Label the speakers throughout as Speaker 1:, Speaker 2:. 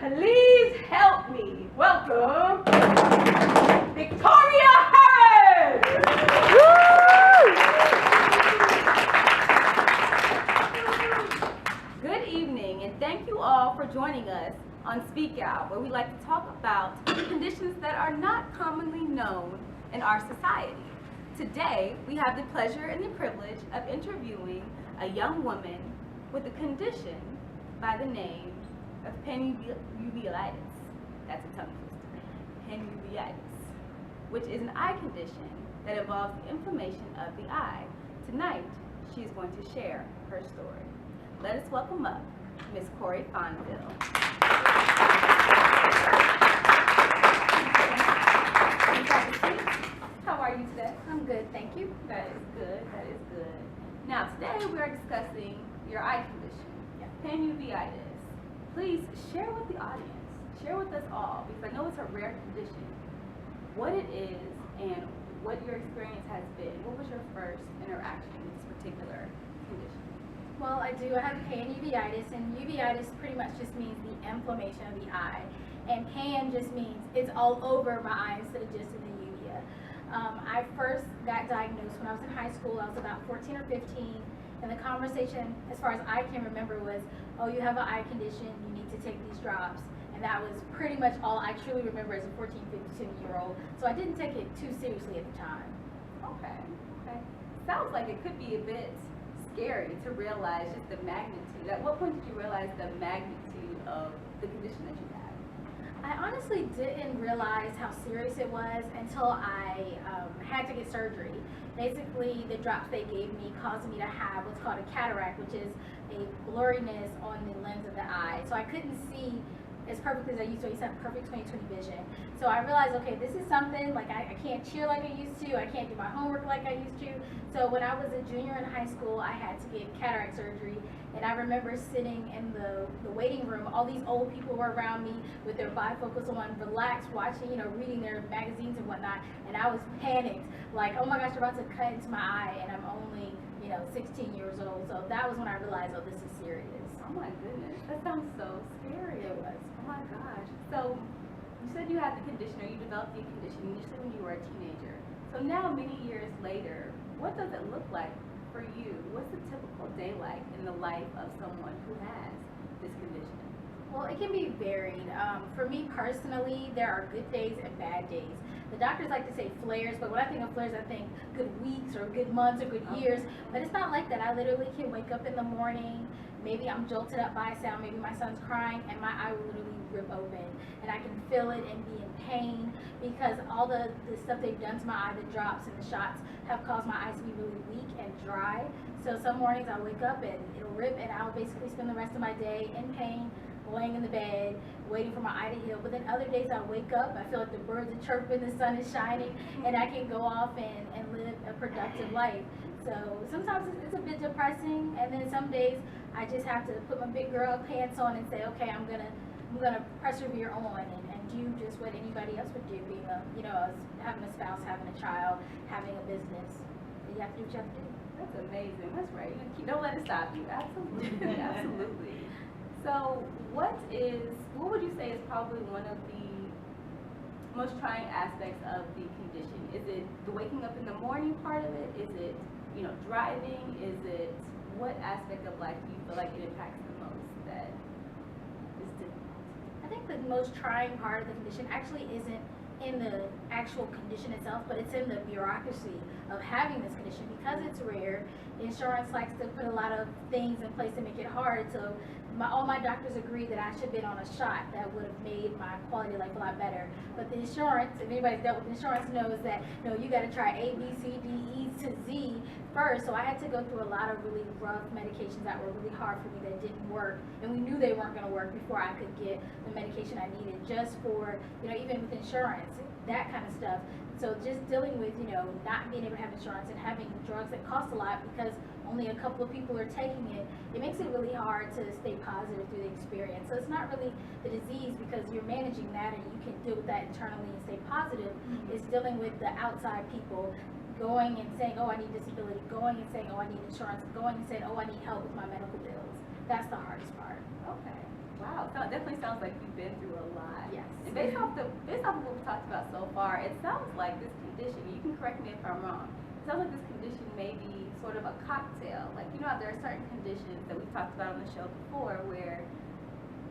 Speaker 1: Please help me welcome Victoria Harris! Good evening, and thank you all for joining us on Speak Out, where we like to talk about conditions that are not commonly known in our society. Today, we have the pleasure and the privilege of interviewing a young woman with a condition by the name of Peninsula. That's a tongue twister. Peninsula, which is an eye condition that involves the inflammation of the eye. Tonight, she is going to share her story. Let us welcome up Miss Cori Fonville. How are you today?
Speaker 2: I'm good, thank you.
Speaker 1: That is good, that is good. Now today we are discussing your eye condition, Peninsula. Please share with the audience, share with us all, because I know it's a rare condition, what it is and what your experience has been. What was your first interaction with this particular condition?
Speaker 2: Well, I have pan uveitis, and uveitis pretty much just means the inflammation of the eye. And pan just means it's all over my eye instead of just in the uvea. I first got diagnosed when I was in high school. I was about 14 or 15, and the conversation, as far as I can remember, was, oh, you have an eye condition, you need to take these drops. And that was pretty much all I truly remember as a 14, 15-year-old. So I didn't take it too seriously at the time.
Speaker 1: Okay. Sounds like it could be a bit scary to realize just the magnitude. At what point did you realize the magnitude of the condition that you had?
Speaker 2: I honestly didn't realize how serious it was until I had to get surgery. Basically, the drops they gave me caused me to have what's called a cataract, which is a blurriness on the lens of the eye. So I couldn't see as perfectly as I used to. I used to have perfect 20/20 vision. So I realized, okay, this is something, like I can't cheer like I used to, I can't do my homework like I used to. So when I was a junior in high school, I had to get cataract surgery. And I remember sitting in the waiting room, all these old people were around me with their bifocals on, relaxed, watching, reading their magazines and whatnot. And I was panicked, like, oh my gosh, they're about to cut into my eye, and I'm only, 16 years old. So that was when I realized, oh, this is serious.
Speaker 1: Oh my goodness, that sounds so scary.
Speaker 2: It was.
Speaker 1: Oh my gosh. So you said you had the condition, or you developed the condition initially when you were a teenager. So now, many years later, what does it look like for you? What's a typical day like in the life of someone who has this condition?
Speaker 2: Well, it can be varied. For me personally, there are good days and bad days. The doctors like to say flares, but when I think of flares, I think good weeks or good months or good years. But it's not like that. I literally can wake up in the morning, maybe I'm jolted up by a sound, maybe my son's crying, and my eye will literally rip open. And I can feel it and be in pain because all the stuff they've done to my eye, the drops and the shots, have caused my eyes to be really weak and dry. So some mornings I wake up and it'll rip, and I'll basically spend the rest of my day in pain, laying in the bed, waiting for my eye to heal. But then other days I wake up, I feel like the birds are chirping, the sun is shining, and I can go off and live a productive life. So sometimes it's a bit depressing, and then some days I just have to put my big girl pants on and say, okay, I'm gonna persevere on and do just what anybody else would do, being having a spouse, having a child, having a business. You have to do what you have to do.
Speaker 1: That's amazing. That's right. Don't let it stop you. Absolutely. Absolutely. So what would you say is probably one of the most trying aspects of the condition? Is it the waking up in the morning part of it? Is it, driving? Is it, what aspect of life do you feel like it impacts the most that is difficult?
Speaker 2: I think the most trying part of the condition actually isn't in the actual condition itself, but it's in the bureaucracy of having this condition. Because it's rare, insurance likes to put a lot of things in place to make it hard. So all my doctors agree that I should have been on a shot that would have made my quality of life a lot better. But the insurance, if anybody's dealt with insurance, knows that you got to try A, B, C, D, E to Z first. So I had to go through a lot of really rough medications that were really hard for me that didn't work, and we knew they weren't going to work before I could get the medication I needed, just for even with insurance, that kind of stuff. So just dealing with not being able to have insurance and having drugs that cost a lot because only a couple of people are taking it, it makes it really hard to stay positive through the experience. So it's not really the disease, because you're managing that and you can deal with that internally and stay positive. It's dealing with the outside people going and saying, oh, I need disability, going and saying, oh, I need insurance, going and saying, oh, I need help with my medical bills. That's the hardest part.
Speaker 1: Okay. Wow, so it definitely sounds like you've been through a lot.
Speaker 2: Yes.
Speaker 1: And based off of what we talked about so far, it sounds like this condition, you can correct me if I'm wrong, it sounds like this condition may be sort of a cocktail. Like, you know, there are certain conditions that we've talked about on the show before where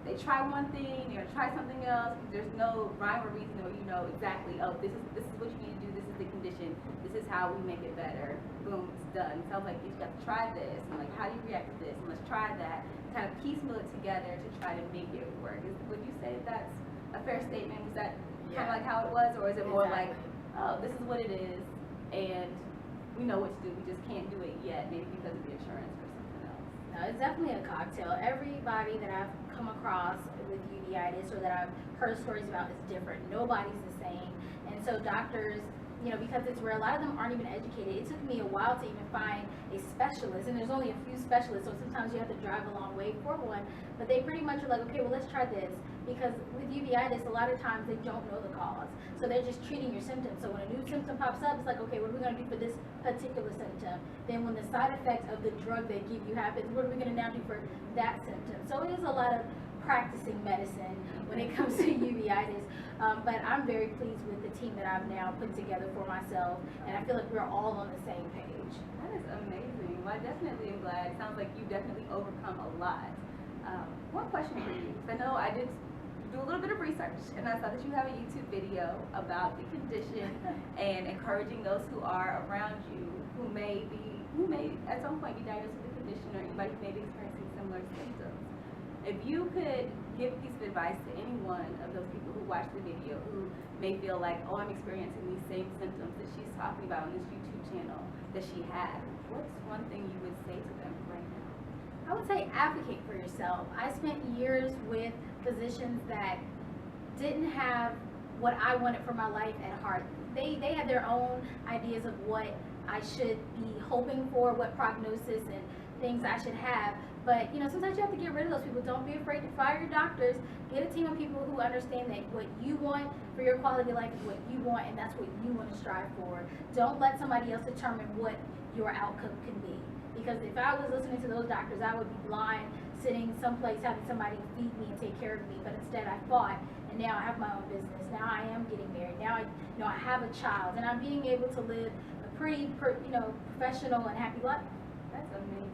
Speaker 1: they try one thing, they're gonna try something else, there's no rhyme or reason, or you know exactly, oh, this is what you need to do, this is the condition, this is how we make it better, boom, it's done. It sounds like you've got to try this, and like, how do you react to this, and let's try that, kind of piecemeal it together to try to make it work. Would you say that's a fair statement? Was that kind of like how it was, or is it more like, oh, this is what it is, and we know what to do, we just can't do it yet, maybe because of the insurance or something else?
Speaker 2: No, it's definitely a cocktail. Everybody that I've come across with uveitis or that I've heard stories about is different. Nobody's the same. And so doctors, you know, because it's rare, a lot of them aren't even educated. It took me a while to even find a specialist, and there's only a few specialists, so sometimes you have to drive a long way for one. But they pretty much are like, okay, well, let's try this. Because with uveitis, a lot of times they don't know the cause. So they're just treating your symptoms. So when a new symptom pops up, it's like, okay, what are we going to do for this particular symptom? Then when the side effects of the drug they give you happens, what are we going to now do for that symptom? So it is a lot of practicing medicine when it comes to uveitis. But I'm very pleased with the team that I've now put together for myself. And I feel like we're all on the same page.
Speaker 1: That is amazing. Well, I definitely am glad. It sounds like you've definitely overcome a lot. One question for you. I know I did do a little bit of research, and I saw that you have a YouTube video about the condition and encouraging those who are around you who may at some point be diagnosed with the condition, or anybody who may be experiencing similar symptoms. If you could give a piece of advice to any one of those people who watch the video who may feel like, oh, I'm experiencing these same symptoms that she's talking about on this YouTube channel that she had, what's one thing you would say to them right now?
Speaker 2: I would say advocate for yourself. I spent years with physicians that didn't have what I wanted for my life at heart. They had their own ideas of what I should be hoping for, what prognosis and things I should have. But, you know, sometimes you have to get rid of those people. Don't be afraid to fire your doctors. Get a team of people who understand that what you want for your quality of life is what you want, and that's what you want to strive for. Don't let somebody else determine what your outcome can be. Because if I was listening to those doctors, I would be blind, sitting someplace having somebody feed me and take care of me. But instead I fought, and now I have my own business. Now I am getting married. Now I have a child, and I'm being able to live a pretty professional and happy life.
Speaker 1: That's amazing.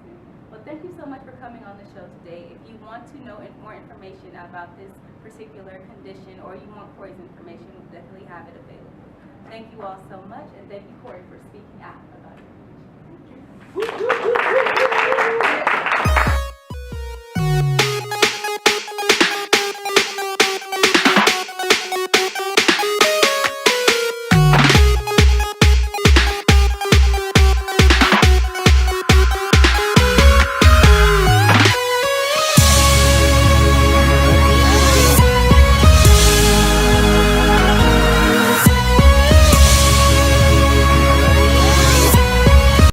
Speaker 1: Well, thank you so much for coming on the show today. If you want to know more information about this particular condition, or you want Cori's information, we'll definitely have it available. Thank you all so much, and thank you, Cori, for speaking out about it. Thank you.